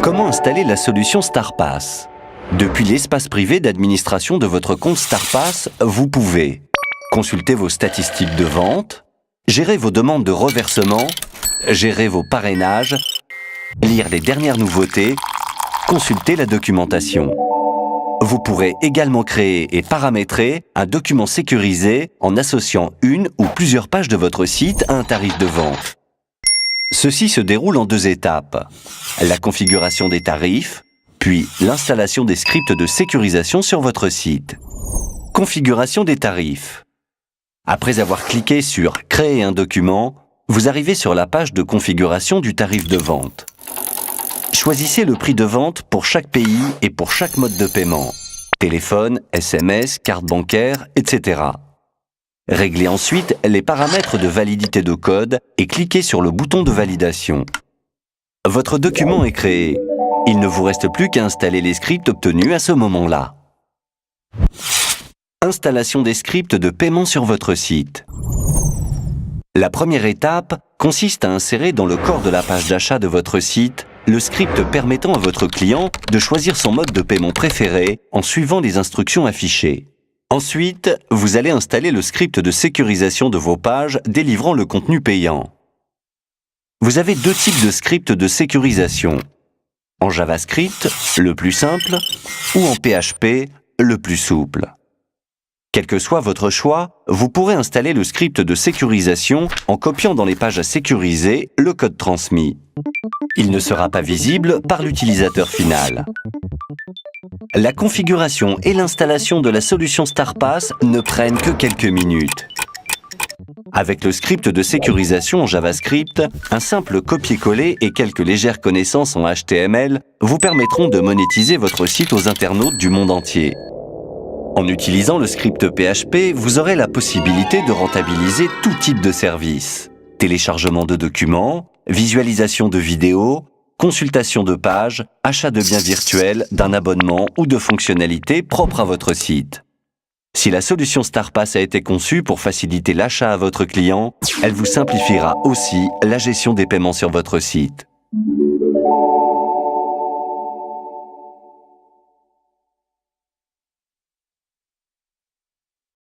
Comment installer la solution StarPass? Depuis l'espace privé d'administration de votre compte StarPass, vous pouvez consulter vos statistiques de vente, gérer vos demandes de reversement, gérer vos parrainages, lire les dernières nouveautés, consulter la documentation. Vous pourrez également créer et paramétrer un document sécurisé en associant une ou plusieurs pages de votre site à un tarif de vente. Ceci se déroule en 2 étapes. La configuration des tarifs, puis l'installation des scripts de sécurisation sur votre site. Configuration des tarifs. Après avoir cliqué sur « Créer un document », vous arrivez sur la page de configuration du tarif de vente. Choisissez le prix de vente pour chaque pays et pour chaque mode de paiement. Téléphone, SMS, carte bancaire, etc. Réglez ensuite les paramètres de validité de code et cliquez sur le bouton de validation. Votre document est créé. Il ne vous reste plus qu'à installer les scripts obtenus à ce moment-là. Installation des scripts de paiement sur votre site. La première étape consiste à insérer dans le corps de la page d'achat de votre site le script permettant à votre client de choisir son mode de paiement préféré en suivant les instructions affichées. Ensuite, vous allez installer le script de sécurisation de vos pages délivrant le contenu payant. Vous avez 2 types de scripts de sécurisation. En JavaScript, le plus simple, ou en PHP, le plus souple. Quel que soit votre choix, vous pourrez installer le script de sécurisation en copiant dans les pages à sécuriser le code transmis. Il ne sera pas visible par l'utilisateur final. La configuration et l'installation de la solution StarPass ne prennent que quelques minutes. Avec le script de sécurisation en JavaScript, un simple copier-coller et quelques légères connaissances en HTML vous permettront de monétiser votre site aux internautes du monde entier. En utilisant le script PHP, vous aurez la possibilité de rentabiliser tout type de services. Téléchargement de documents, visualisation de vidéos, consultation de pages, achat de biens virtuels, d'un abonnement ou de fonctionnalités propres à votre site. Si la solution StarPass a été conçue pour faciliter l'achat à votre client, elle vous simplifiera aussi la gestion des paiements sur votre site.